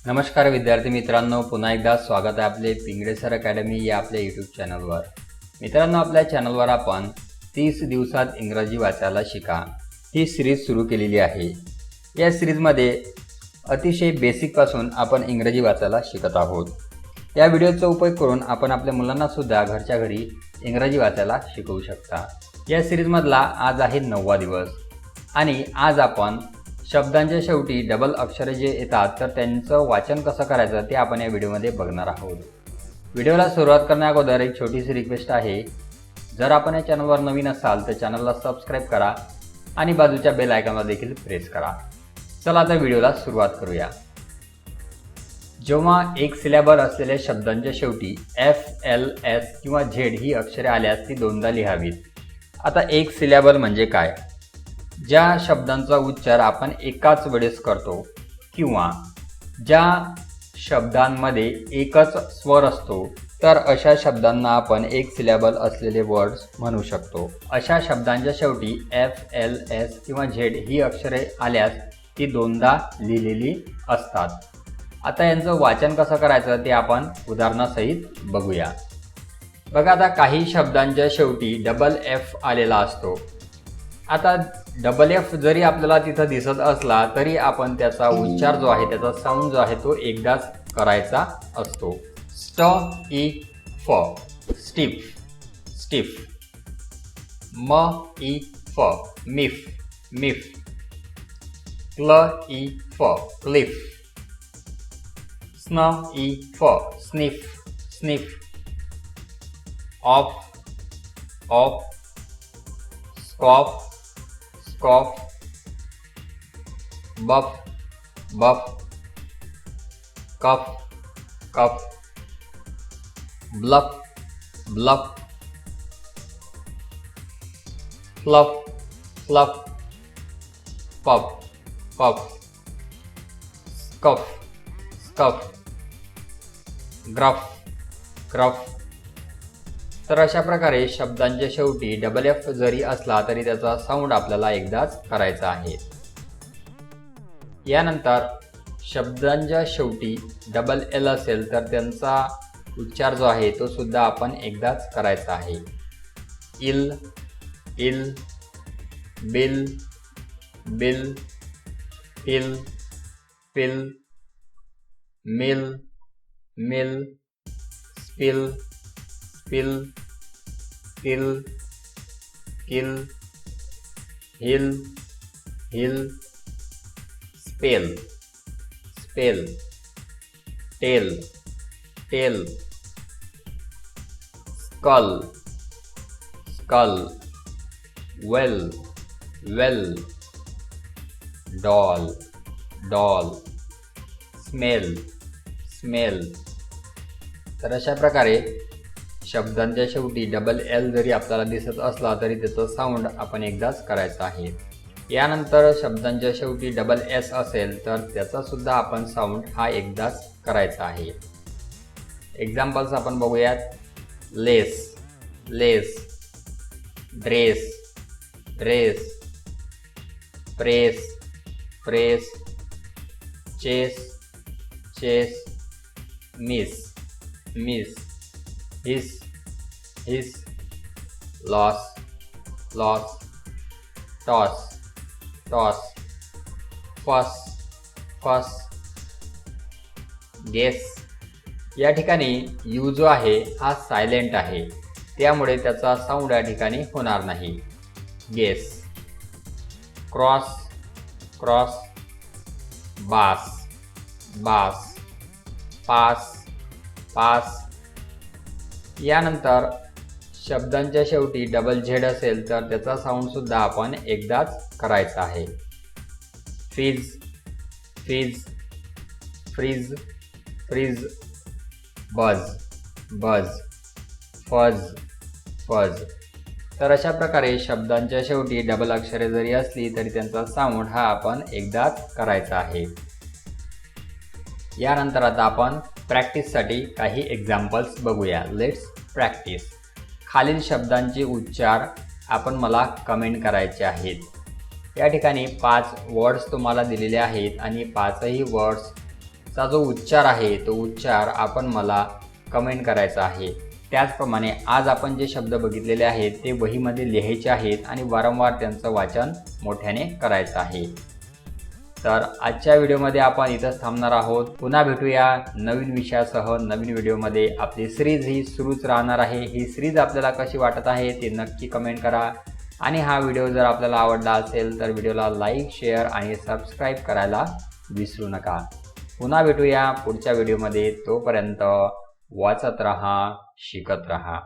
नमस्कार विद्यार्थी मित्रांनो, पुन्हा एकदा स्वागत आहे आपले पिंगळे सर अकॅडमी या आपल्या यूट्यूब चॅनलवर। मित्रांनो, आपल्या चॅनलवर आपण 30 दिवसात इंग्रजी वाचायला शिका ही सिरीज सुरू केलेली आहे। या सिरीजमध्ये अतिशय बेसिकपासून आपण इंग्रजी वाचायला शिकत आहोत। या व्हिडिओचा उपयोग करून आपण आपल्या मुलांना सुद्धा घरच्या घरी इंग्रजी वाचायला शिकवू शकता। या सिरीजमधला आज आहे 9वा दिवस आणि आज आपण शब्दांच्या शेवटी डबल अक्षरे जे येतात तर त्यांचं वाचन कसं करायचं ते आपण या व्हिडिओमध्ये बघणार आहोत। व्हिडिओला सुरुवात करण्याअगोदर एक छोटीशी रिक्वेस्ट आहे, जर आपण या चॅनलवर नवीन असाल तर चॅनलला सबस्क्राईब करा आणि बाजूच्या बेल आयकॉनला देखील प्रेस करा। चला आता व्हिडिओला सुरुवात करूया। जेव्हा एक सिलेबल असलेल्या शब्दांच्या शेवटी एफ, एल, एस किंवा झेड ही अक्षरे आल्यास ती दोनदा लिहावीत। आता एक सिलेबल म्हणजे काय? ज्या शब्दांचा उच्चार आपण एकाच वेळेस करतो किंवा ज्या शब्दांमध्ये एकच स्वर असतो तर अशा शब्दांना आपण एक सिलेबल असलेले वर्ड्स म्हणू शकतो। अशा शब्दांच्या शेवटी एफ, एल, एस किंवा झेड ही अक्षरे आल्यास ती दोनदा लिहिलेली असतात। आता यांचं वाचन कसं करायचं ते आपण उदाहरणासहित बघूया। बघा, आता काही शब्दांच्या शेवटी डबल एफ आलेला असतो। आता डबल एफ जरी आपल्याला तिथं दिसत असला तरी आपण त्याचा उच्चार जो आहे, त्याचा साऊंड जो आहे तो एकदाच करायचा असतो। स्ट, ई, फ, स्टिफ, स्टिफ। म, ई, फ, मिफ, मिफ। क्ल, ई, फ, क्लिफ। स्न, ई, फ, sniff, sniff. Off, off. Scoff, scoff. Buff, buff. Cuff, cuff. Bluff, bluff. Fluff, fluff. Puff, puff. Scuff, scuff. Gruff, gruff. तर अशा प्रकारे शब्दांच्या शेवटी डबल एफ जरी असला तरी त्याचा साऊंड आपल्याला एकदाच करायचा आहे। यानंतर शब्दांच्या शेवटी डबल एल असेल तर त्यांचा उच्चार जो आहे तो सुद्धा आपण एकदाच करायचा आहे। Ill, ill. Bill, bill. Pill, pill. Mill, mill. Spill, spill. Kill, kill. Hill, hill. Spell, spell. Tell, tell. Skull, skull. Well, well. Doll, doll. Smell, smell. तर अशा प्रकारे शब्दांच्या शेवटी डबल एल जरी आपल्याला दिसत असला तरी त्याचं साऊंड आपण एकदाच करायचं आहे। यानंतर शब्दांच्या शेवटी डबल एस असेल तर त्याचा सुद्धा आपण साऊंड हा एकदाच करायचा आहे। एक्झाम्पल्स आपण बघूयात। Less, less. Dress, dress. Press, press. Chess, chess. Miss, miss. Hiss, hiss. Loss, loss. Toss, toss. Fuss, fuss. Guess. या ठिकाणी यू जो आहे हा सायलेंट आहे, त्यामुळे त्याचा साऊंड या ठिकाणी होणार नाही। Guess. Cross, cross. Bass, bass. Pass, pass. यानंतर शब्दांच्या शेवटी डबल झेड असेल तर त्याचा साऊंड सुद्धा आपण एकदाच करायचा आहे। Freeze, freeze. Freeze, freeze. Buzz, buzz. Fudge, fudge. तर अशा प्रकारे शब्दांच्या शेवटी डबल अक्षरे जरी असली तरी त्यांचा साऊंड हा आपण एकदाच करायचा आहे। यानंतर आता आपण प्रॅक्टिससाठी काही एक्झाम्पल्स बघूया। Let's practice. खालील शब्दांचे उच्चार आपण मला कमेंट करायचे आहेत। या ठिकाणी 5 वर्ड्स तुम्हाला दिलेले आहेत आणि 5ही वर्ड्स चा जो उच्चार आहे तो उच्चार आपण मला कमेंट करायचा आहे। त्याचप्रमाणे आज आपण जे शब्द बघितलेले आहेत ते वहीमध्ये लिहायचे आहेत आणि वारंवार त्यांचं वाचन मोठ्याने करायचं आहे। तर आजच्या व्हिडिओमध्ये आपण इथंच थांबणार आहोत। पुन्हा भेटूया नवीन विषयासह नवीन व्हिडिओमध्ये। आपली सिरीज ही सुरूच राहणार आहे। ही सिरीज आपल्याला कशी वाटत आहे ते नक्की कमेंट करा आणि हा व्हिडिओ जर आपल्याला आवडला असेल तर व्हिडिओला लाईक, शेअर आणि सबस्क्राईब करायला विसरू नका। पुन्हा भेटूया पुढच्या व्हिडिओमध्ये। तोपर्यंत वाचत रहा, शिकत रहा।